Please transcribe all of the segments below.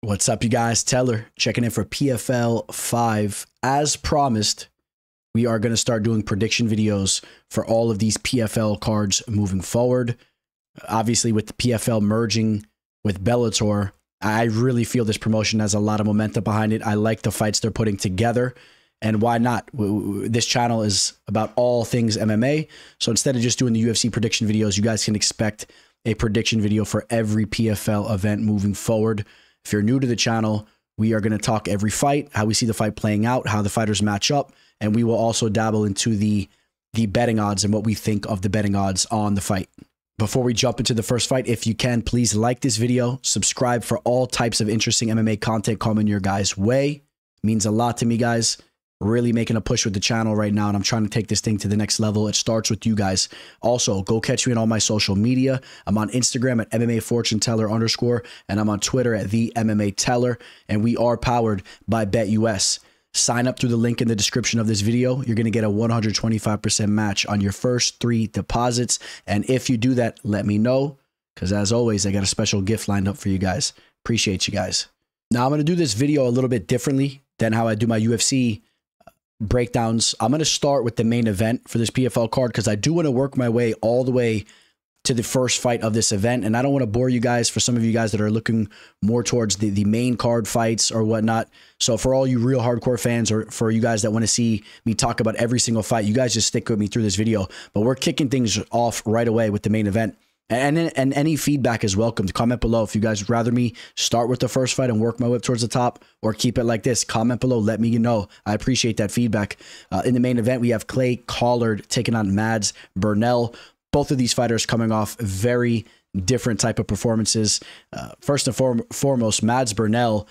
What's up, you guys? Teller checking in for PFL 5. As promised, we are going to start doing prediction videos for all of these PFL cards moving forward. Obviously, with the PFL merging with Bellator, I really feel this promotion has a lot of momentum behind it. I like the fights they're putting together. And why not? This channel is about all things MMA. So instead of just doing the UFC prediction videos, you guys can expect a prediction video for every PFL event moving forward. If you're new to the channel, we are going to talk every fight, how we see the fight playing out, how the fighters match up, and we will also dabble into the betting odds and what we think of the betting odds on the fight. Before we jump into the first fight, if you can, please like this video, subscribe for all types of interesting MMA content coming your guys' way. It means a lot to me, guys. Really making a push with the channel right now, and I'm trying to take this thing to the next level. It starts with you guys. Also, go catch me on all my social media. I'm on Instagram at MMAFortuneTeller_, and I'm on Twitter at the MMA Teller, and we are powered by BetUS. Sign up through the link in the description of this video. You're going to get a 125% match on your first 3 deposits, and if you do that, let me know, because as always, I got a special gift lined up for you guys. Appreciate you guys. Now, I'm going to do this video a little bit differently than how I do my UFC breakdowns. I'm going to start with the main event for this PFL card because I do want to work my way all the way to the first fight of this event, and I don't want to bore you guys, for some of you guys that are looking more towards the main card fights or whatnot. So for all you real hardcore fans, or for you guys that want to see me talk about every single fight, you guys just stick with me through this video. But we're kicking things off right away with the main event. And any feedback is welcome. Comment below if you guys would rather me start with the first fight and work my way towards the top, or keep it like this. Comment below. Let me know. I appreciate that feedback. In the main event, we have Clay Collard taking on Mads Burnell. Both of these fighters coming off very different type of performances. First and foremost, Mads Burnell,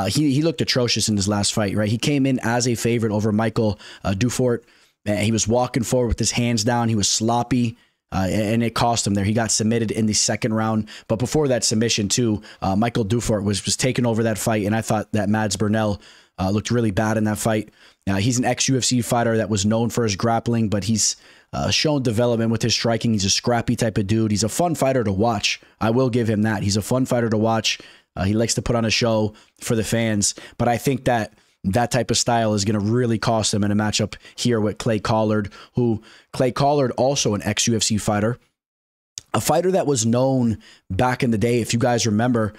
he looked atrocious in his last fight, right? He came in as a favorite over Michael Dufort. He was walking forward with his hands down. He was sloppy. And it cost him there. He got submitted in the second round. But before that submission, too, Michael Dufort was taking over that fight. And I thought that Mads Burnell looked really bad in that fight. He's an ex-UFC fighter that was known for his grappling, but he's shown development with his striking. He's a scrappy type of dude. He's a fun fighter to watch. I will give him that. He's a fun fighter to watch. He likes to put on a show for the fans. But I think that type of style is going to really cost him in a matchup here with Clay Collard, Clay Collard, also an ex-UFC fighter, a fighter that was known back in the day, if you guys remember,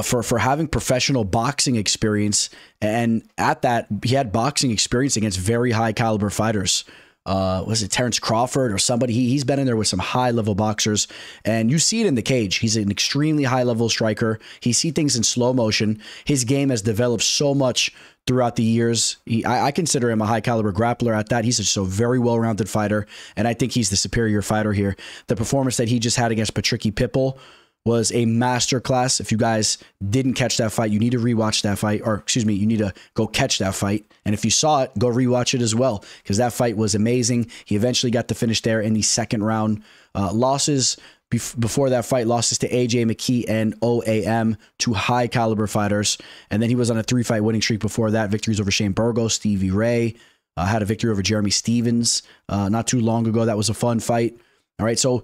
for having professional boxing experience. And at that, he had boxing experience against very high caliber fighters. Was it Terrence Crawford or somebody? He's been in there with some high-level boxers, and you see it in the cage. He's an extremely high-level striker. He sees things in slow motion. His game has developed so much throughout the years. I consider him a high-caliber grappler at that. He's just a very well-rounded fighter, and I think he's the superior fighter here. The performance that he just had against Patricky Pitbull was a masterclass. If you guys didn't catch that fight, you need to rewatch that fight, or excuse me, you need to go catch that fight. And if you saw it, go rewatch it as well, because that fight was amazing. He eventually got the finish there in the second round. Losses before that fight, losses to AJ McKee and OAM, 2 high caliber fighters. And then he was on a 3-fight winning streak before that. Victories over Shane Burgos, Stevie Ray, had a victory over Jeremy Stevens not too long ago. That was a fun fight. All right, so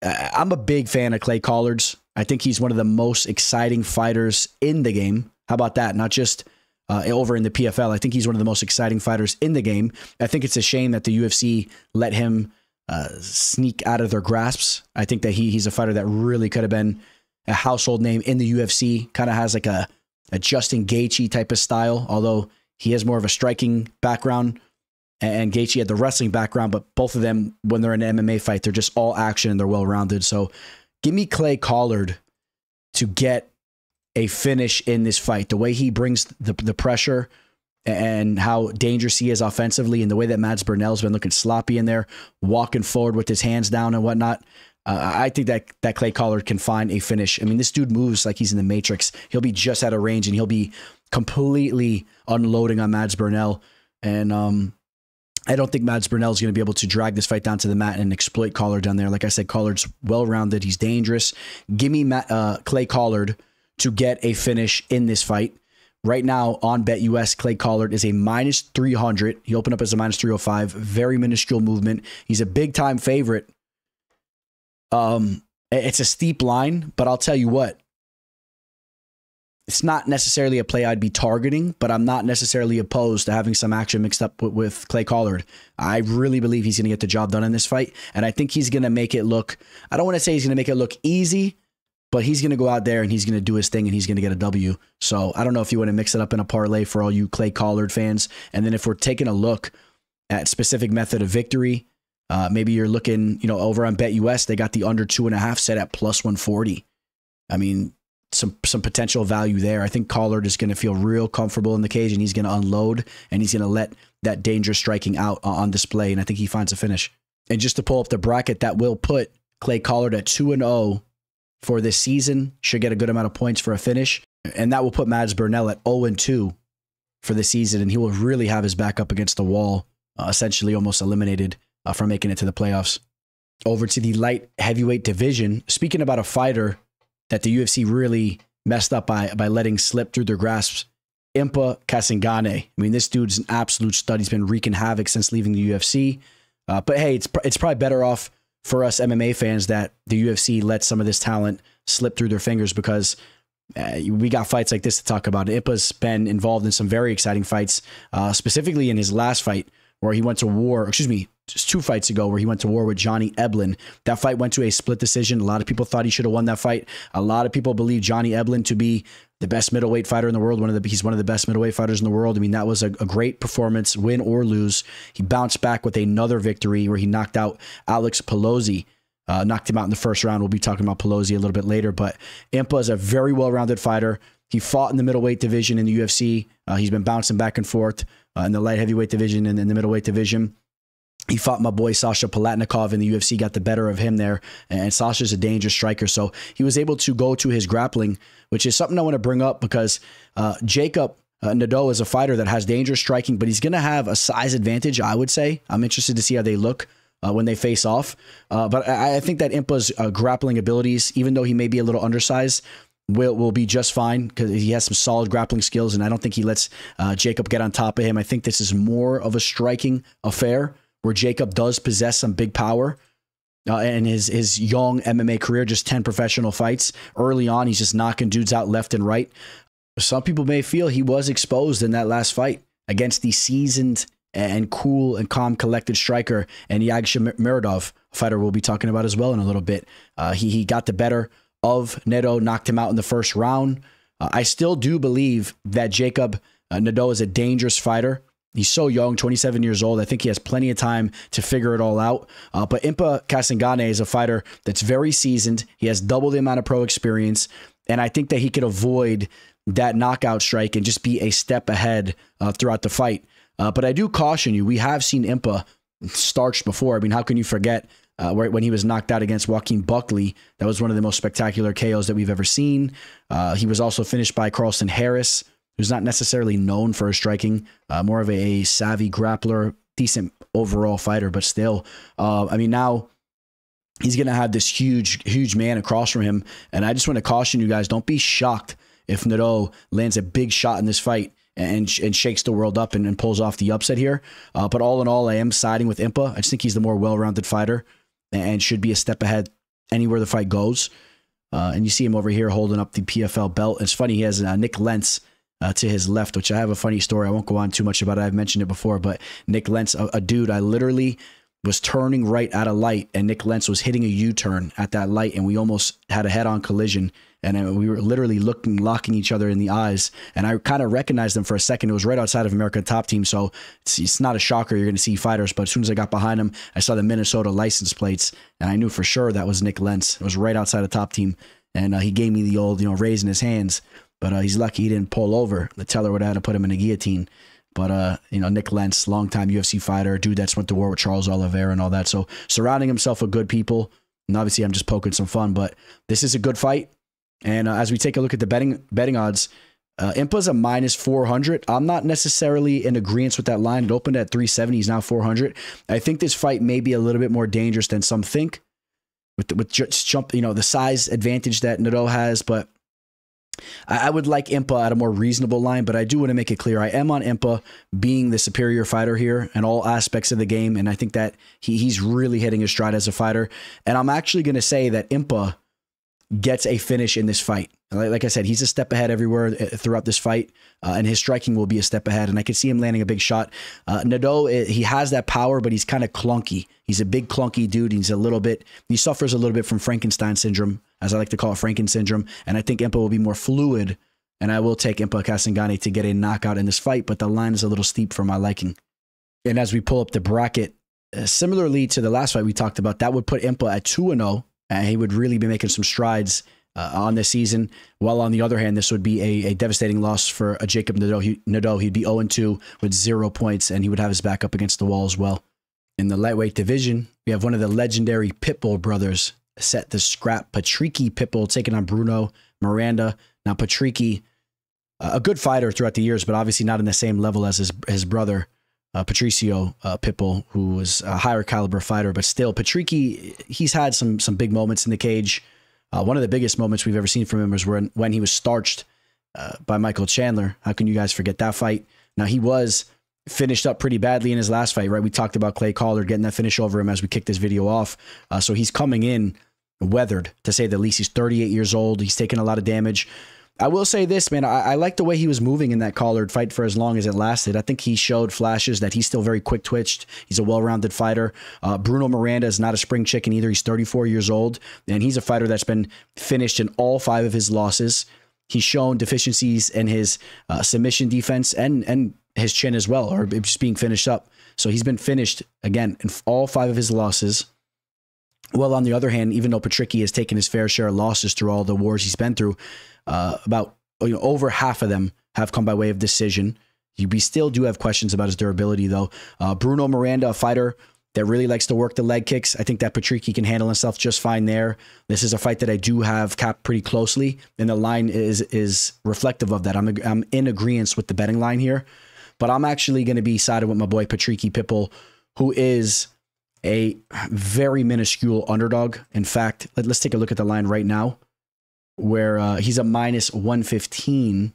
I'm a big fan of Clay Collard's. I think he's one of the most exciting fighters in the game. How about that? Not just over in the PFL. I think he's one of the most exciting fighters in the game. I think it's a shame that the UFC let him sneak out of their grasps. I think that he's a fighter that really could have been a household name in the UFC. Kind of has like a Justin Gaethje type of style, although he has more of a striking background. And Gaethje had the wrestling background, but both of them, when they're in an MMA fight, they're just all action and they're well-rounded. So give me Clay Collard to get a finish in this fight. The way he brings the pressure and how dangerous he is offensively, and the way that Mads Burnell's been looking sloppy in there, walking forward with his hands down and whatnot, I think that Clay Collard can find a finish. I mean, this dude moves like he's in the Matrix. He'll be just out of range, and he'll be completely unloading on Mads Burnell. And I don't think Mads Burnell is going to be able to drag this fight down to the mat and exploit Collard down there. Like I said, Collard's well-rounded. He's dangerous. Give me Clay Collard to get a finish in this fight. Right now on BetUS, Clay Collard is a -300. He opened up as a -305. Very minuscule movement. He's a big-time favorite. It's a steep line, but I'll tell you what. It's not necessarily a play I'd be targeting, but I'm not necessarily opposed to having some action mixed up with Clay Collard. I really believe he's going to get the job done in this fight, and I think he's going to make it look, I don't want to say he's going to make it look easy, but he's going to go out there and he's going to do his thing and he's going to get a W. So I don't know if you want to mix it up in a parlay for all you Clay Collard fans. And then if we're taking a look at specific method of victory, maybe you're looking, you know, over on BetUS, they got the under 2.5 set at plus 140. I mean, some potential value there. I think Collard is going to feel real comfortable in the cage and he's going to unload and he's going to let that dangerous striking out on display. And I think he finds a finish. And just to pull up the bracket, that will put Clay Collard at 2-0 for this season. Should get a good amount of points for a finish. And that will put Burnell at 0-2 for the season. And he will really have his back up against the wall, essentially almost eliminated from making it to the playoffs. Over to the light heavyweight division. Speaking about a fighter that the UFC really messed up by letting slip through their grasps, Impa Kasanganay. I mean, this dude's an absolute stud. He's been wreaking havoc since leaving the UFC. But hey, it's probably better off for us MMA fans that the UFC let some of this talent slip through their fingers, because we got fights like this to talk about. Impa's been involved in some very exciting fights, specifically in his last fight where he went to war, excuse me, just 2 fights ago where he went to war with Johnny Eblen. That fight went to a split decision. A lot of people thought he should have won that fight. A lot of people believe Johnny Eblen to be the best middleweight fighter in the world. He's one of the best middleweight fighters in the world. I mean, that was a great performance, win or lose. He bounced back with another victory where he knocked out Alex Polizzi, knocked him out in the first round. We'll be talking about Polizzi a little bit later, but Impa is a very well-rounded fighter. He fought in the middleweight division in the UFC. He's been bouncing back and forth in the light heavyweight division and in the middleweight division. He fought my boy Sasha Palatnikov in the UFC, got the better of him there, and Sasha's a dangerous striker, so he was able to go to his grappling, which is something I want to bring up because Jakob Nedoh is a fighter that has dangerous striking, but he's going to have a size advantage, I would say. I'm interested to see how they look when they face off, but I think that Impa's grappling abilities, even though he may be a little undersized, will be just fine because he has some solid grappling skills, and I don't think he lets Jakob get on top of him. I think this is more of a striking affair where Jakob does possess some big power in his young MMA career, just 10 professional fights. Early on, he's just knocking dudes out left and right. Some people may feel he was exposed in that last fight against the seasoned and cool and calm collected striker and Yagshimuradov, a fighter we'll be talking about as well in a little bit. He got the better of Nedoh, knocked him out in the first round. I still do believe that Jakob Nedoh is a dangerous fighter. He's so young, 27 years old. I think he has plenty of time to figure it all out. But Impa Kasanganay is a fighter that's very seasoned. He has double the amount of pro experience. And I think that he could avoid that knockout strike and just be a step ahead throughout the fight. But I do caution you, we have seen Impa starched before. I mean, how can you forget when he was knocked out against Joaquin Buckley? That was one of the most spectacular KOs that we've ever seen. He was also finished by Carlston Harris, who's not necessarily known for his striking, more of a savvy grappler, decent overall fighter, but still, I mean, now he's going to have this huge man across from him. And I just want to caution you guys, don't be shocked if Nedoh lands a big shot in this fight and shakes the world up and pulls off the upset here. But all in all, I am siding with Impa. I just think he's the more well-rounded fighter and should be a step ahead anywhere the fight goes. And you see him over here holding up the PFL belt. It's funny, he has Nick Lentz to his left, which I have a funny story. I won't go on too much about it. I've mentioned it before, but Nick Lentz, a dude, I literally was turning right at a light and Nick Lentz was hitting a U-turn at that light and we almost had a head-on collision. And we were literally locking each other in the eyes. And I kind of recognized him for a second. It was right outside of America Top Team. So it's not a shocker you're going to see fighters. But as soon as I got behind him, I saw the Minnesota license plates. And I knew for sure that was Nick Lentz. It was right outside of Top Team. And he gave me the old, raising his hands. But he's lucky he didn't pull over. The teller would have had to put him in a guillotine. But, Nick Lentz, longtime UFC fighter, dude that's went to war with Charles Oliveira and all that. So surrounding himself with good people. And obviously I'm just poking some fun. But this is a good fight. And as we take a look at the betting odds, Impa's a minus 400. I'm not necessarily in agreement with that line. It opened at 370. He's now 400. I think this fight may be a little bit more dangerous than some think with just jump, the size advantage that Nedoh has. But I would like Impa at a more reasonable line. But I do want to make it clear I am on Impa being the superior fighter here in all aspects of the game. And I think that he's really hitting his stride as a fighter. And I'm actually going to say that Impa gets a finish in this fight. Like I said, he's a step ahead everywhere throughout this fight, and his striking will be a step ahead, and I could see him landing a big shot. Nedoh, he has that power, but he's kind of clunky. He's a big clunky dude. He suffers a little bit from Frankenstein syndrome, as I like to call it, Franken syndrome, and I think Impa will be more fluid, and I will take Impa Kasanganay to get a knockout in this fight, but the line is a little steep for my liking. And as we pull up the bracket, similarly to the last fight we talked about, that would put Impa at 2-0, and he would really be making some strides on this season. While on the other hand, this would be a devastating loss for a Jakob Nedoh. He'd be 0-2 with 0 points, and he would have his back up against the wall as well. In the lightweight division, we have one of the legendary Pitbull brothers set to scrap. Patricky Pitbull taking on Bruno Miranda. Now, Patricky, a good fighter throughout the years, but obviously not in the same level as his brother, Patricio Pitbull, who was a higher caliber fighter. But still, Patricky, he's had some big moments in the cage. One of the biggest moments we've ever seen from him was when he was starched by Michael Chandler. How can you guys forget that fight? Now, he was finished up pretty badly in his last fight, right? We talked about Clay Collard getting that finish over him as we kicked this video off. So he's coming in weathered, to say the least. He's 38 years old. He's taken a lot of damage. I will say this, man. I like the way he was moving in that Collard fight for as long as it lasted. I think he showed flashes that he's still very quick-twitched. He's a well-rounded fighter. Bruno Miranda is not a spring chicken either. He's 34 years old, and he's a fighter that's been finished in all 5 of his losses. He's shown deficiencies in his submission defense and his chin as well, or just being finished up. So he's been finished, again, in all 5 of his losses. Well, on the other hand, even though Patricky has taken his fair share of losses through all the wars he's been through, about over half of them have come by way of decision. We still do have questions about his durability, though. Bruno Miranda, a fighter that really likes to work the leg kicks. I think that Patricky can handle himself just fine there. This is a fight that I do have capped pretty closely, and the line is reflective of that. I'm in agreement with the betting line here, but I'm actually going to be sided with my boy Patricky Pitbull, who is a very minuscule underdog. In fact, let's take a look at the line right now, where he's a -115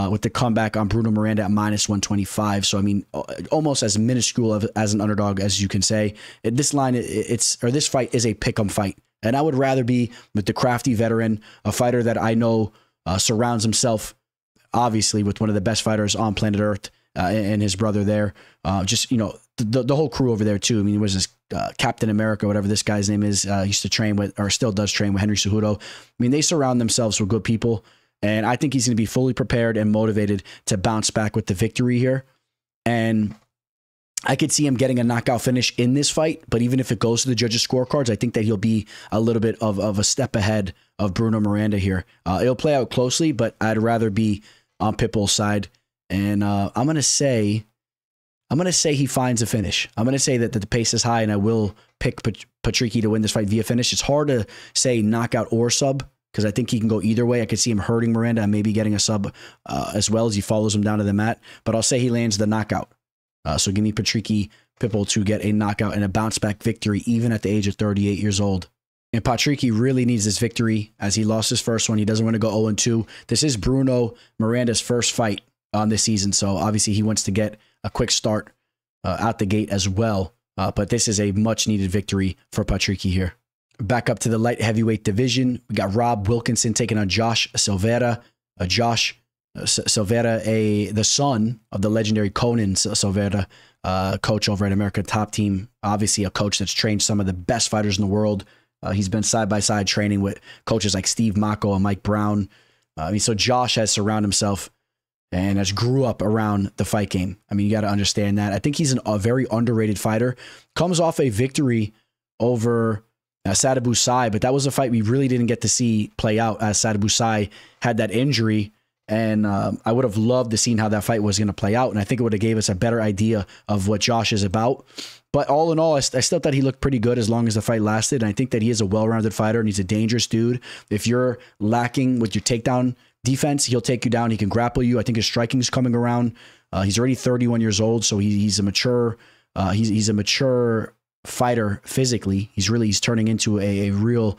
with the comeback on Bruno Miranda at -125. So, I mean, almost as minuscule as an underdog as you can say. This line, this fight is a pick'em fight. And I would rather be with the crafty veteran, a fighter that I know surrounds himself, obviously, with one of the best fighters on planet Earth, and his brother there. Just, the whole crew over there, too. I mean, it was this Captain America, whatever this guy's name is, used to train with, or still does train with, Henry Cejudo. I mean, they surround themselves with good people, and I think he's going to be fully prepared and motivated to bounce back with the victory here. And I could see him getting a knockout finish in this fight, but even if it goes to the judges' scorecards, I think that he'll be a little bit of a step ahead of Bruno Miranda here. It'll play out closely, but I'd rather be on Pitbull's side. And I'm going to say he finds a finish. I'm going to say that the pace is high, and I will pick Patricky to win this fight via finish. It's hard to say knockout or sub, because I think he can go either way. I could see him hurting Miranda and maybe getting a sub as well as he follows him down to the mat. But I'll say he lands the knockout. So give me Patricky Pitbull to get a knockout and a bounce-back victory, even at the age of 38 years old. And Patricky really needs this victory, as he lost his first one. He doesn't want to go 0-2. This is Bruno Miranda's first fight on this season, so obviously he wants to get a quick start out the gate as well. But this is a much-needed victory for Patricky here. Back up to the light heavyweight division, we got Rob Wilkinson taking on Josh Silveira. Silveira, the son of the legendary Conan Silveira, coach over at American Top Team. Obviously a coach that's trained some of the best fighters in the world. He's been side-by-side training with coaches like Steve Mocco and Mike Brown. So Josh has surrounded himself and has grew up around the fight game. I mean, you got to understand that. I think he's a very underrated fighter. Comes off a victory over Sadibou Sai, but that was a fight we really didn't get to see play out, as Sadibou Sai had that injury. And I would have loved to see how that fight was going to play out. And I think it would have gave us a better idea of what Josh is about. But all in all, I still thought he looked pretty good as long as the fight lasted. And I think that he is a well-rounded fighter, and he's a dangerous dude. If you're lacking with your takedown defense, he'll take you down. He can grapple you. I think his striking is coming around. He's already 31 years old, so he's a mature. He's a mature fighter physically. He's turning into a real.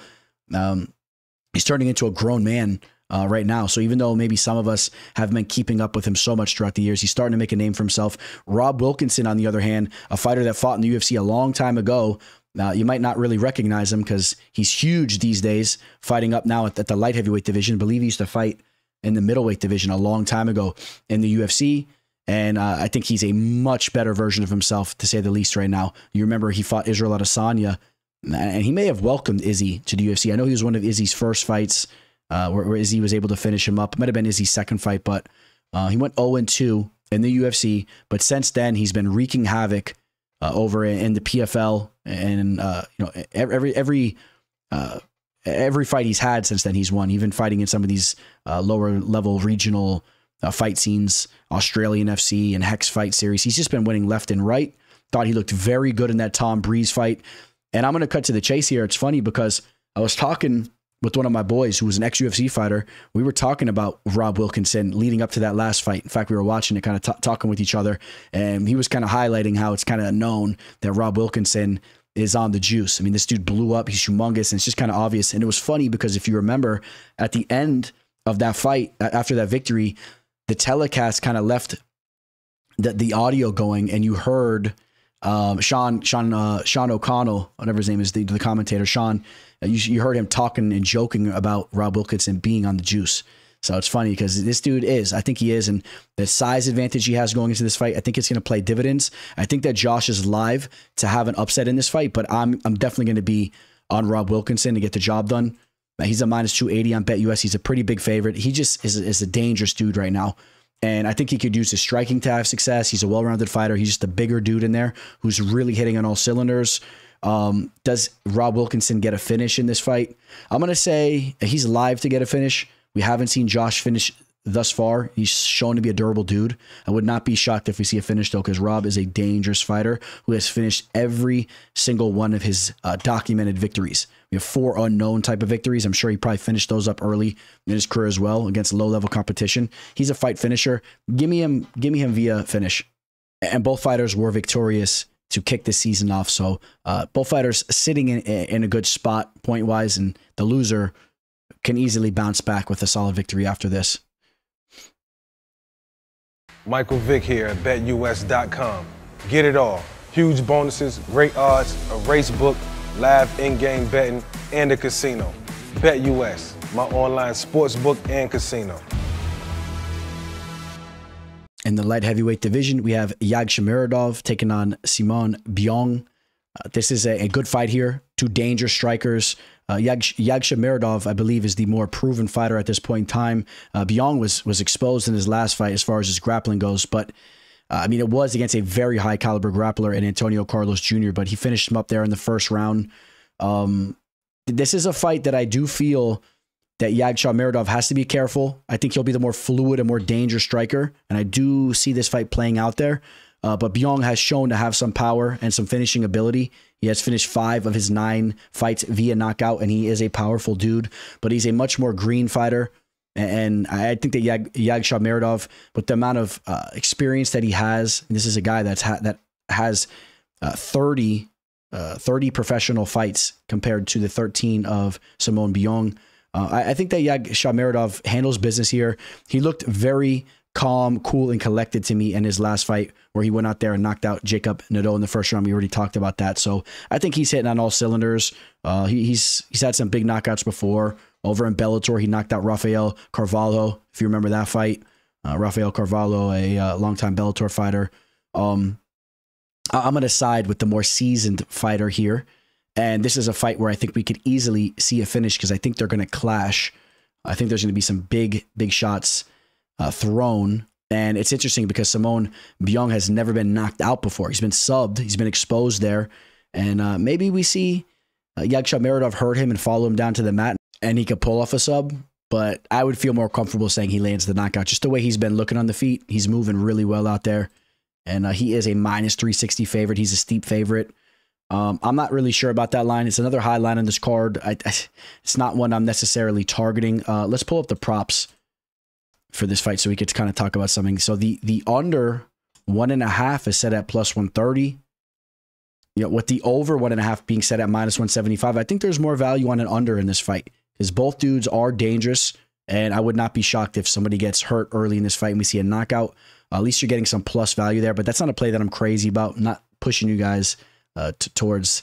He's turning into a grown man right now. So even though maybe some of us have been keeping up with him so much throughout the years, he's starting to make a name for himself. Rob Wilkinson, on the other hand, a fighter that fought in the UFC a long time ago, Now, you might not really recognize him because he's huge these days, fighting up now at the light heavyweight division. I believe he used to fight in the middleweight division a long time ago in the UFC. And I think he's a much better version of himself, to say the least, right now. You remember he fought Israel Adesanya, and he may have welcomed Izzy to the UFC. I know he was one of Izzy's first fights where Izzy was able to finish him up. It might have been Izzy's second fight, but he went 0-2 in the UFC. But since then, he's been wreaking havoc over in the PFL, and every fight he's had since then, he's won. Even fighting in some of these lower level regional fight scenes, Australian FC and Hex Fight Series. He's just been winning left and right. Thought he looked very good in that Tom Breese fight. And I'm going to cut to the chase here. It's funny because I was talking with one of my boys who was an ex-UFC fighter. We were talking about Rob Wilkinson leading up to that last fight. In fact, we were watching it, kind of talking with each other, and he was kind of highlighting how it's kind of known that Rob Wilkinson is on the juice. I mean, this dude blew up. He's humongous, and it's just kind of obvious. And it was funny because if you remember, at the end of that fight, after that victory, the telecast kind of left the audio going, and you heard Sean O'Connell, whatever his name is, the commentator, Sean, you heard him talking and joking about Rob Wilkinson being on the juice. So it's funny because this dude I think he is, and the size advantage he has going into this fight, I think it's going to play dividends. I think that Josh is live to have an upset in this fight, but I'm definitely going to be on Rob Wilkinson to get the job done. He's a -280 on BetUS. He's a pretty big favorite. He just is a dangerous dude right now. And I think he could use his striking to have success. He's a well-rounded fighter. He's just a bigger dude in there who's really hitting on all cylinders. Does Rob Wilkinson get a finish in this fight? I'm going to say he's live to get a finish. We haven't seen Josh finish thus far. He's shown to be a durable dude. I would not be shocked if we see a finish, though, because Rob is a dangerous fighter who has finished every single one of his documented victories. We have 4 unknown type of victories. I'm sure he probably finished those up early in his career as well against low-level competition. He's a fight finisher. Give me him via finish. And both fighters were victorious to kick this season off. So both fighters sitting in a good spot point-wise, and the loser can easily bounce back with a solid victory after this. Michael Vick here at BetUS.com. Get it all. Huge bonuses, great odds, a race book, live in-game betting, and a casino. BetUS, my online sports book and casino. In the light heavyweight division, we have Yagshimuradov taking on Simon Biyong. This is a good fight here. 2 dangerous strikers. Yagshimuradov, I believe, is the more proven fighter at this point in time. Biyong was exposed in his last fight as far as his grappling goes, but I mean, it was against a very high caliber grappler in Antônio Carlos Jr., but he finished him up there in the first round. This is a fight that I do feel that Yagshimuradov has to be careful. I think he'll be the more fluid and more dangerous striker, and I do see this fight playing out there. But Biyong has shown to have some power and some finishing ability. He has finished 5 of his 9 fights via knockout, and he is a powerful dude, but he's a much more green fighter. And I think that Yagshimuradov, with the amount of experience that he has, and this is a guy that has 30 professional fights compared to the 13 of Simon Biyong. I think that Yagshimuradov handles business here. He looked very calm, cool, and collected to me in his last fight where he went out there and knocked out Jakob Nedoh in the first round. We already talked about that. So I think he's hitting on all cylinders. He's had some big knockouts before. Over in Bellator, he knocked out Rafael Carvalho, if you remember that fight. Rafael Carvalho, a longtime Bellator fighter. I'm going to side with the more seasoned fighter here. And this is a fight where I think we could easily see a finish because I think they're going to clash. I think there's going to be some big shots thrown. And it's interesting because Simon Biyong has never been knocked out before. He's been subbed. He's been exposed there. And maybe we see Yagshimuradov hurt him and follow him down to the mat, and he could pull off a sub. But I would feel more comfortable saying he lands the knockout. Just the way he's been looking on the feet. He's moving really well out there. And he is a -360 favorite. He's a steep favorite. I'm not really sure about that line. It's another high line on this card. It's not one I'm necessarily targeting. Let's pull up the props for this fight so we could kind of talk about something. So the under 1.5 is set at +130. With the over 1.5 being set at -175, I think there's more value on an under in this fight because both dudes are dangerous, and I would not be shocked if somebody gets hurt early in this fight and we see a knockout. At least you're getting some plus value there, but that's not a play that I'm crazy about. I'm not pushing you guys towards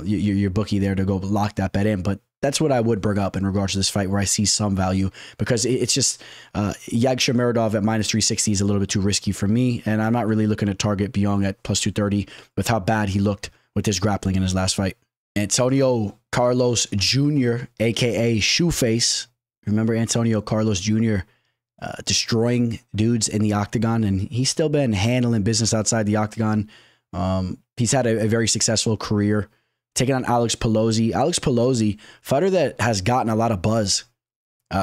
your bookie there to go lock that bet in. But that's what I would bring up in regards to this fight, where I see some value, because it's just Yagshimuradov at minus 360 is a little bit too risky for me, and I'm not really looking to target Biyong at plus 230 with how bad he looked with his grappling in his last fight. Antonio Carlos Jr., aka Shoeface. Remember Antonio Carlos Jr. Destroying dudes in the octagon, and he's still been handling business outside the octagon. He's had a very successful career, taking on Alex Polizzi. Alex Polizzi, fighter that has gotten a lot of buzz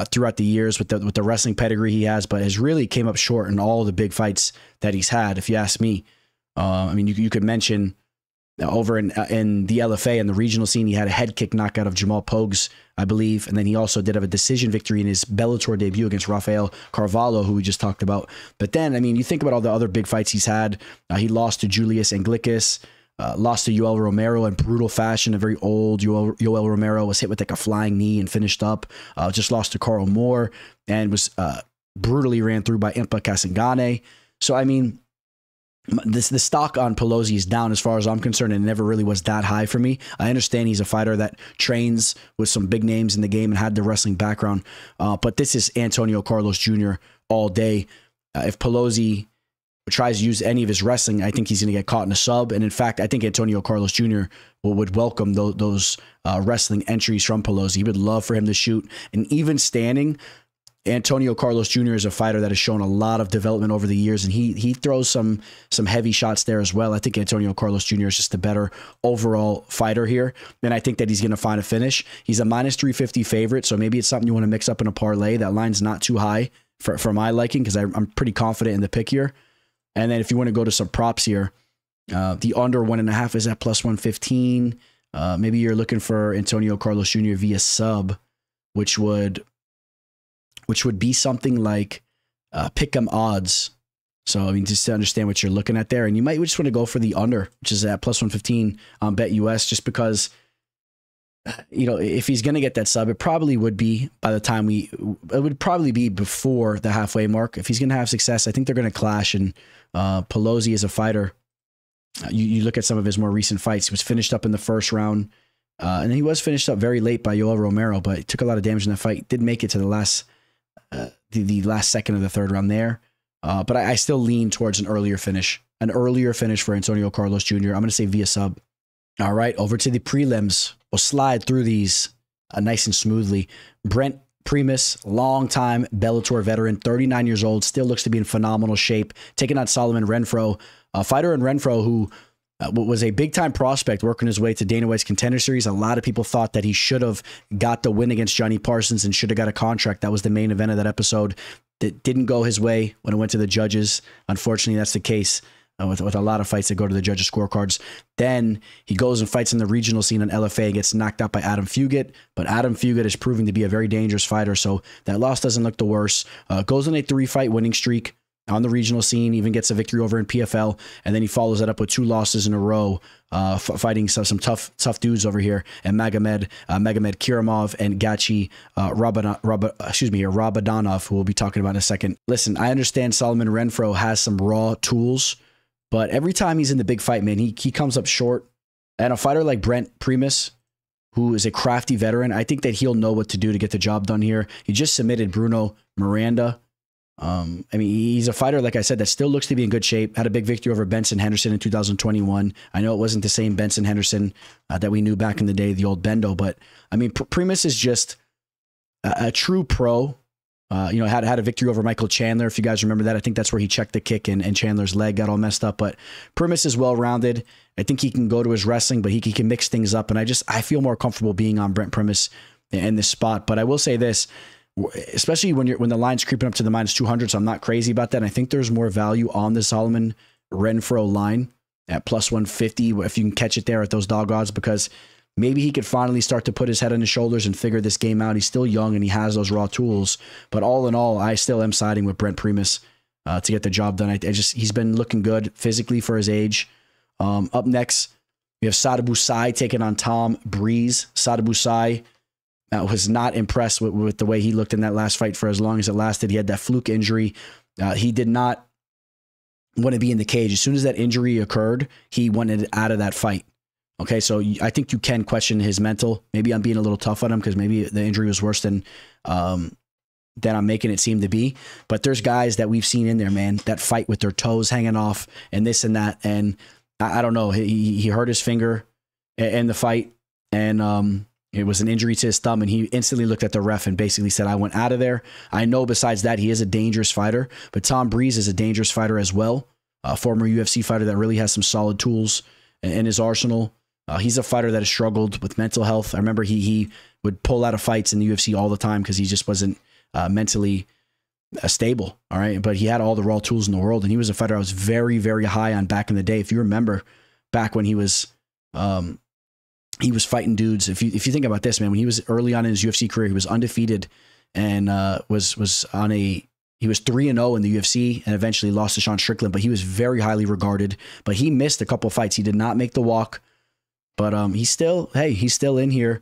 throughout the years with the wrestling pedigree he has, but has really came up short in all the big fights that he's had, if you ask me. I mean, you could mention over in the LFA and the regional scene, he had a head kick knockout of Jamal Pogues, I believe, and then he also did have a decision victory in his Bellator debut against Rafael Carvalho, who we just talked about. But then, I mean, you think about all the other big fights he's had. He lost to Julius Anglicus, lost to Yoel Romero in brutal fashion. A very old Yoel Romero was hit with like a flying knee and finished up. Just lost to Carl Moore and was brutally ran through by Impa Kasanganay. So, I mean, the stock on Polizzi is down as far as I'm concerned, and it never really was that high for me. I understand he's a fighter that trains with some big names in the game and had the wrestling background, but this is Antonio Carlos Jr. all day. If Polizzi tries to use any of his wrestling, I think he's going to get caught in a sub, and in fact, I think Antonio Carlos Jr. would welcome those wrestling entries from Polizzi. He would love for him to shoot, and even standing, Antonio Carlos Jr. is a fighter that has shown a lot of development over the years, and he throws some heavy shots there as well. I think Antonio Carlos Jr. is just a better overall fighter here, and I think that he's going to find a finish. He's a minus 350 favorite, so maybe it's something you want to mix up in a parlay. That line's not too high for my liking, because I'm pretty confident in the pick here. And then if you want to go to some props here, the under 1.5 is at plus 115. Maybe you're looking for Antonio Carlos Jr. via sub, which would be something like pick'em odds. So, I mean, just to understand what you're looking at there. And you might just want to go for the under, which is at plus 115 on BetUS, just because, you know, if he's going to get that sub, it probably would be by the time it would probably be before the halfway mark. If he's going to have success, I think they're going to clash. And Polizzi is a fighter. You look at some of his more recent fights. He was finished up in the first round. And he was finished up very late by Yoel Romero, but he took a lot of damage in that fight. Did make it to the last second of the third round there. But I still lean towards an earlier finish for Antonio Carlos Jr. I'm going to say via sub. All right, over to the prelims. We'll slide through these nice and smoothly. Brent Primus, longtime Bellator veteran, 39 years old, still looks to be in phenomenal shape, taking on Solomon Renfro, a fighter in Renfro who was a big-time prospect working his way to Dana White's Contender Series. A lot of people thought that he should have got the win against Johnny Parsons and should have got a contract. That was the main event of that episode. That didn't go his way when it went to the judges. Unfortunately, that's the case with a lot of fights that go to the judges' scorecards. Then he goes and fights in the regional scene on LFA, gets knocked out by Adam Fugit, but Adam Fugit is proving to be a very dangerous fighter, so that loss doesn't look the worst. Goes on a 3-fight winning streak on the regional scene, even gets a victory over in PFL, and then he follows that up with 2 losses in a row, fighting some tough dudes over here, and Magomed Kiramov and Gadzhi Rabadanov, who we'll be talking about in a second. Listen, I understand Solomon Renfro has some raw tools, but every time he's in the big fight, man, he comes up short. And a fighter like Brent Primus, who is a crafty veteran, I think that he'll know what to do to get the job done here. He just submitted Bruno Miranda. I mean, he's a fighter, like I said, that still looks to be in good shape. Had a big victory over Benson Henderson in 2021. I know it wasn't the same Benson Henderson that we knew back in the day, the old Bendo, but I mean, Primus is just a true pro. You know, had a victory over Michael Chandler, if you guys remember that. I think that's where he checked the kick and Chandler's leg got all messed up. But Primus is well-rounded. I think he can go to his wrestling, but he can mix things up. And I feel more comfortable being on Brent Primus in this spot. But I will say this, especially when the line's creeping up to the minus 200, so I'm not crazy about that. And I think there's more value on the Solomon Renfro line at plus 150 if you can catch it there at those dog odds, because maybe he could finally start to put his head on his shoulders and figure this game out. He's still young and he has those raw tools. But all in all, I still am siding with Brent Primus to get the job done. He's been looking good physically for his age. Up next, we have Sadibou taking on Tom Breese. Sadibou was not impressed with the way he looked in that last fight for as long as it lasted. He had that fluke injury. He did not want to be in the cage. As soon as that injury occurred, he wanted out of that fight. Okay, so I think you can question his mental. Maybe I'm being a little tough on him because maybe the injury was worse than I'm making it seem to be. But there's guys that we've seen in there, man, that fight with their toes hanging off and this and that. And I don't know. He hurt his finger in the fight, and it was an injury to his thumb. And he instantly looked at the ref and basically said, "I went out of there." I know besides that, he is a dangerous fighter, but Tom Breese is a dangerous fighter as well. A former UFC fighter that really has some solid tools in his arsenal. He's a fighter that has struggled with mental health. I remember he would pull out of fights in the UFC all the time because he just wasn't mentally stable. All right. But he had all the raw tools in the world. And he was a fighter I was very, very high on back in the day. If you remember back when he was fighting dudes. If you think about this, man, when he was early on in his UFC career, he was undefeated and was 3-0 in the UFC and eventually lost to Sean Strickland, but he was very highly regarded. But he missed a couple fights. He did not make the walk. But he's still in here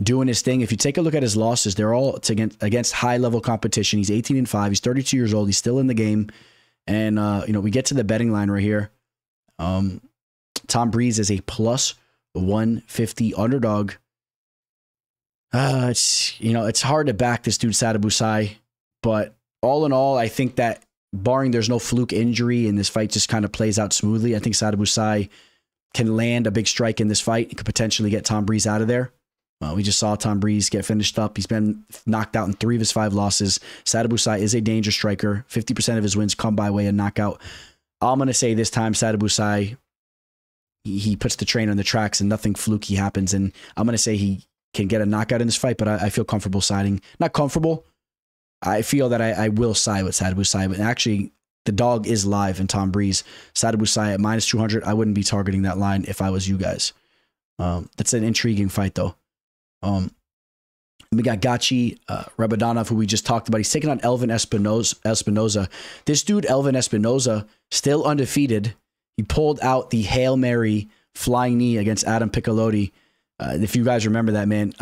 doing his thing. If you take a look at his losses, they're all against high-level competition. He's 18-5. He's 32 years old. He's still in the game. And, we get to the betting line right here. Tom Breese is a plus 150 underdog. It's hard to back this dude, Sadibou, but all in all, I think that barring there's no fluke injury and this fight just kind of plays out smoothly, I think Sadibou can land a big strike in this fight. He could potentially get Tom Breese out of there. We just saw Tom Breese get finished up. He's been knocked out in 3 of his 5 losses. Sadibou is a dangerous striker. 50% of his wins come by way of knockout. I'm going to say this time, Sadibou, he puts the train on the tracks and nothing fluky happens. And I'm going to say he can get a knockout in this fight, but I feel comfortable siding. Not comfortable. I feel that I will side with Sadibou, but actually the dog is live in Tom Breese. Sadibou at minus 200. I wouldn't be targeting that line if I was you guys. That's an intriguing fight though. We got Gadzhi, Rabadanov, who we just talked about. He's taking on Elvin Espinoza. This dude, Elvin Espinoza, still undefeated. He pulled out the Hail Mary flying knee against Adam Piccolotti. If you guys remember that, man,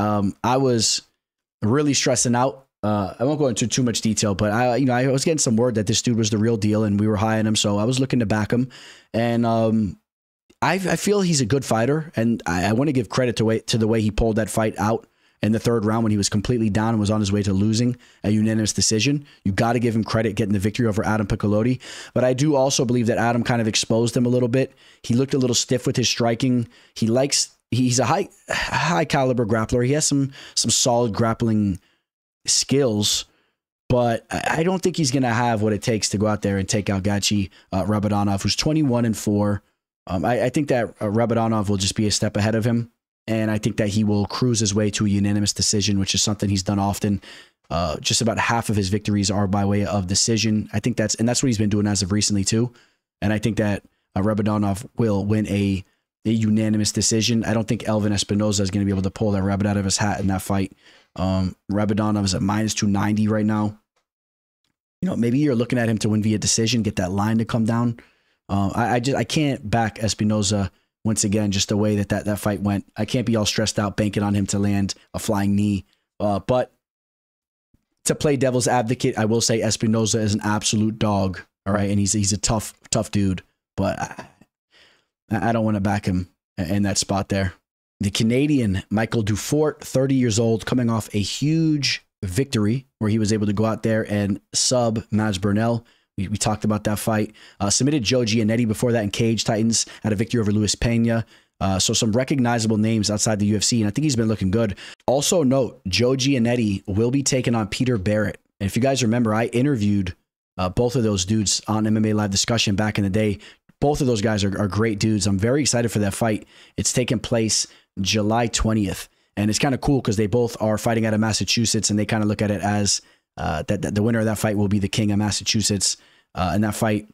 I was really stressing out. I won't go into too much detail, but I was getting some word that this dude was the real deal and we were high on him. So I was looking to back him. And I feel he's a good fighter. And I want to give credit to the way he pulled that fight out in the 3rd round when he was completely down and was on his way to losing a unanimous decision. You got to give him credit getting the victory over Adam Piccolotti. But I do also believe that Adam kind of exposed him a little bit. He looked a little stiff with his striking. He's a high caliber grappler. He has some solid grappling skills, but I don't think he's going to have what it takes to go out there and take out Gadzhi Rabadanov, who's 21-4. I think that Rabadanov will just be a step ahead of him, and I think that he will cruise his way to a unanimous decision, which is something he's done often. Just about half of his victories are by way of decision. I think that's what he's been doing as of recently too, and I think that Rabadanov will win a unanimous decision. I don't think Elvin Espinoza is going to be able to pull that rabbit out of his hat in that fight. Rabadanov is at minus 290 right now. Maybe you're looking at him to win via decision, get that line to come down. I can't back Espinoza once again, just the way that fight went. I can't be all stressed out banking on him to land a flying knee. But to play devil's advocate, I will say Espinoza is an absolute dog. All right. And he's a tough dude, but I don't want to back him in that spot there. The Canadian Michael Dufort, 30 years old, coming off a huge victory where he was able to go out there and sub Burnell. We talked about that fight. Submitted Joe Giannetti before that in Cage Titans, had a victory over Luis Pena. So some recognizable names outside the UFC, and I think he's been looking good. Also note, Joe Giannetti will be taking on Peter Barrett. And if you guys remember, I interviewed both of those dudes on MMA Live Discussion back in the day. Both of those guys are great dudes. I'm very excited for that fight. It's taking place July 20th. And it's kind of cool because they both are fighting out of Massachusetts, and they kind of look at it as that the winner of that fight will be the king of Massachusetts. And that fight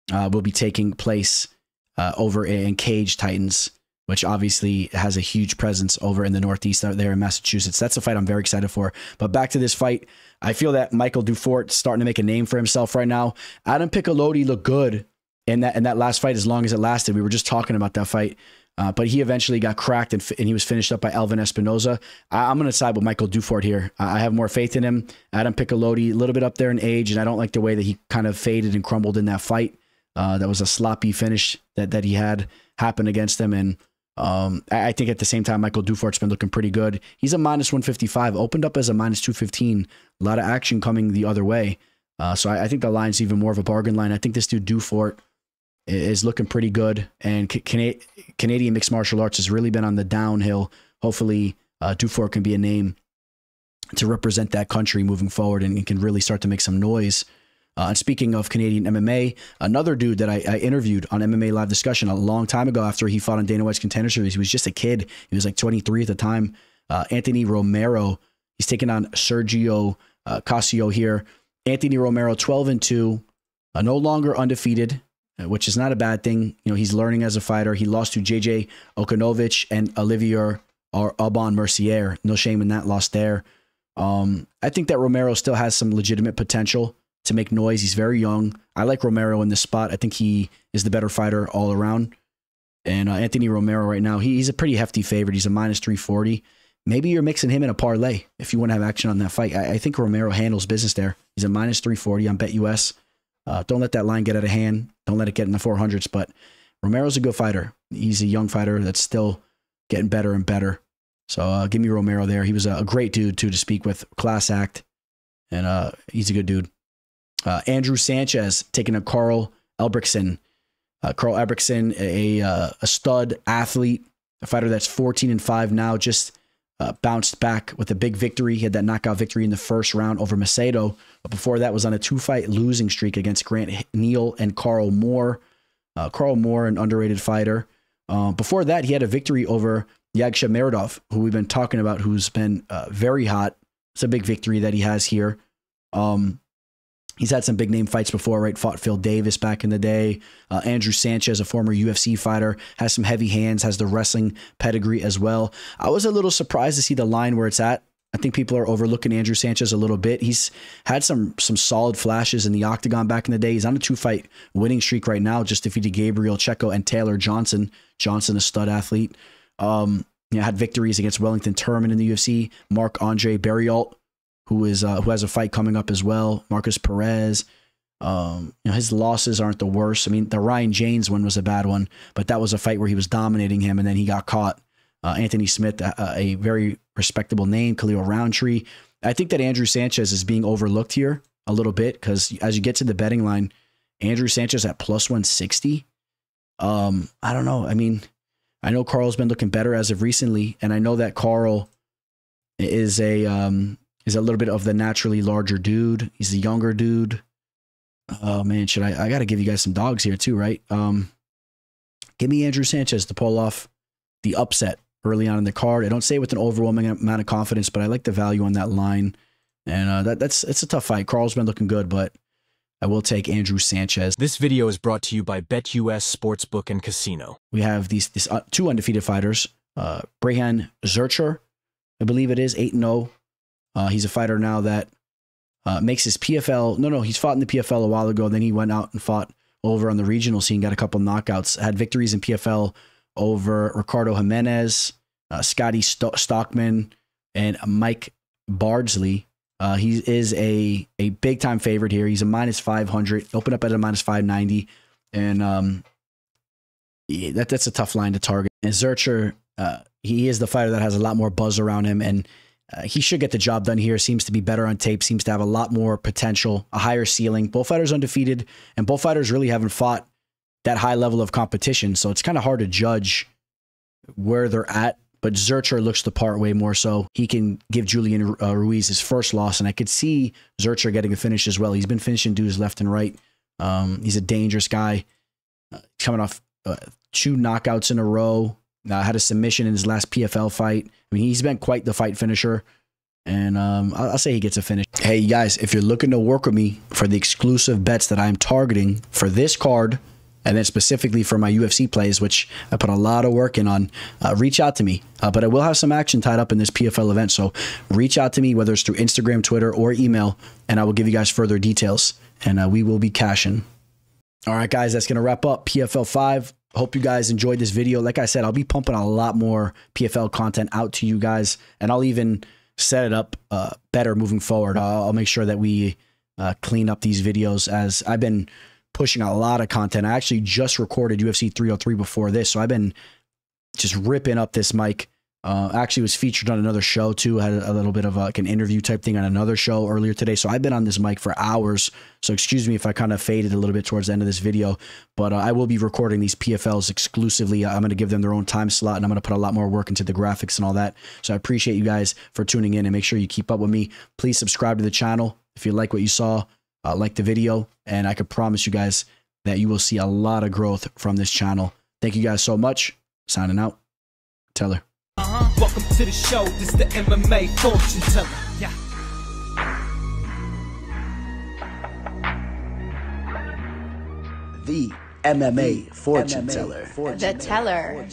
will be taking place over in Cage Titans, which obviously has a huge presence over in the Northeast out there in Massachusetts. That's a fight I'm very excited for. But back to this fight, I feel that Michael Dufort is starting to make a name for himself right now. Adam Piccolotti looked good in that last fight as long as it lasted. We were just talking about that fight. But he eventually got cracked and he was finished up by Elvin Espinoza. I'm going to side with Michael Dufort here. I have more faith in him. Adam Piccolotti, a little bit up there in age, and I don't like the way that he kind of faded and crumbled in that fight. That was a sloppy finish that he had happen against him. And I think at the same time, Michael Dufort's been looking pretty good. He's a minus 155, opened up as a minus 215. A lot of action coming the other way. So I think the line's even more of a bargain line. I think this dude Dufort is looking pretty good. And Canadian mixed martial arts has really been on the downhill. Hopefully, Dufort can be a name to represent that country moving forward and can really start to make some noise. And speaking of Canadian MMA, another dude that I interviewed on MMA Live Discussion a long time ago after he fought on Dana White's Contender Series. He was just a kid. He was like 23 at the time. Anthony Romero. He's taking on Sergio Cossio here. Anthony Romero, 12-2, no longer undefeated, which is not a bad thing. You know, he's learning as a fighter. He lost to JJ Okanovich and Olivier Aubin Mercier. No shame in that loss there. I think that Romero still has some legitimate potential to make noise. He's very young. I like Romero in this spot. I think he is the better fighter all around. And Anthony Romero right now, he's a pretty hefty favorite. He's a minus 340. Maybe you're mixing him in a parlay if you want to have action on that fight. I think Romero handles business there. He's a minus 340 on BetUS. Don't let that line get out of hand. Don't let it get in the 400s. But Romero's a good fighter. He's a young fighter that's still getting better and better. So give me Romero there. He was a great dude, too, to speak with. Class act. And he's a good dude. Andrew Sanchez taking a Carl Albrechtsen. Carl Albrechtsen, a stud athlete, a fighter that's 14-5 now, just bounced back with a big victory. He had that knockout victory in the first round over Macedo. But before that was on a 2-fight losing streak against Grant Neal and Carl Moore. Carl Moore, an underrated fighter. Before that, he had a victory over Yagshimuradov, who we've been talking about, who's been very hot. It's a big victory that he has here. He's had some big name fights before, right? Fought Phil Davis back in the day. Andrew Sanchez, a former UFC fighter, has some heavy hands, has the wrestling pedigree as well. I was a little surprised to see the line where it's at. I think people are overlooking Andrew Sanchez a little bit. He's had some solid flashes in the octagon back in the day. He's on a 2-fight winning streak right now, just defeated Gabriel Checo and Taylor Johnson. Johnson, a stud athlete. Had victories against Wellington Turman in the UFC. Marc-Andre Barriault, who has a fight coming up as well. Marcus Perez. His losses aren't the worst. I mean, the Ryan James one was a bad one, but that was a fight where he was dominating him and then he got caught. Anthony Smith, a very respectable name. Khalil Roundtree. I think that Andrew Sanchez is being overlooked here a little bit because as you get to the betting line, Andrew Sanchez at plus 160. I don't know. I mean, I know Carl's been looking better as of recently, and I know that Carl is a little bit of the naturally larger dude. He's a younger dude. Oh man, I got to give you guys some dogs here too, right? Give me Andrew Sanchez to pull off the upset early on in the card. I don't say it with an overwhelming amount of confidence, but I like the value on that line. And it's a tough fight. Carl's been looking good, but I will take Andrew Sanchez. This video is brought to you by BetUS Sportsbook and Casino. We have these two undefeated fighters. Brayhan Zurcher, I believe it is, 8-0. He's a fighter now that makes his PFL. No, he's fought in the PFL a while ago. Then he went out and fought over on the regional scene, got a couple knockouts, had victories in PFL over Ricardo Jimenez, Scotty Stockman, and Mike Bardsley. He is a big time favorite here. He's a minus 500, open up at a minus 590. And that's a tough line to target. And Zurcher, he is the fighter that has a lot more buzz around him, and he should get the job done here. Seems to be better on tape, seems to have a lot more potential, a higher ceiling. Both fighters undefeated, and both fighters really haven't fought that high level of competition. So it's kind of hard to judge where they're at. But Zurcher looks the part way more so. He can give Julian Ruiz his first loss, and I could see Zurcher getting a finish as well. He's been finishing dudes left and right. He's a dangerous guy. Coming off 2 knockouts in a row. Had a submission in his last PFL fight. I mean, he's been quite the fight finisher. And I'll say he gets a finish. Hey, you guys, if you're looking to work with me for the exclusive bets that I'm targeting for this card, and then specifically for my UFC plays, which I put a lot of work in on, reach out to me. But I will have some action tied up in this PFL event. So reach out to me, whether it's through Instagram, Twitter, or email, and I will give you guys further details. And we will be cashing. All right, guys, that's going to wrap up PFL 5. Hope you guys enjoyed this video. Like I said, I'll be pumping a lot more PFL content out to you guys, and I'll even set it up better moving forward. I'll make sure that we clean up these videos, as I've been pushing a lot of content. I actually just recorded UFC 303 before this, so I've been just ripping up this mic. Actually was featured on another show too. Had a little bit of like an interview type thing on another show earlier today. So I've been on this mic for hours. So excuse me if I kind of faded a little bit towards the end of this video, but I will be recording these PFLs exclusively. I'm going to give them their own time slot, and I'm going to put a lot more work into the graphics and all that. So I appreciate you guys for tuning in, and make sure you keep up with me. Please subscribe to the channel if you like what you saw, like the video, and I can promise you guys that you will see a lot of growth from this channel. Thank you guys so much. Signing out. Teller. Welcome to the show, this the MMA fortune teller. Yeah. The MMA fortune teller. The teller.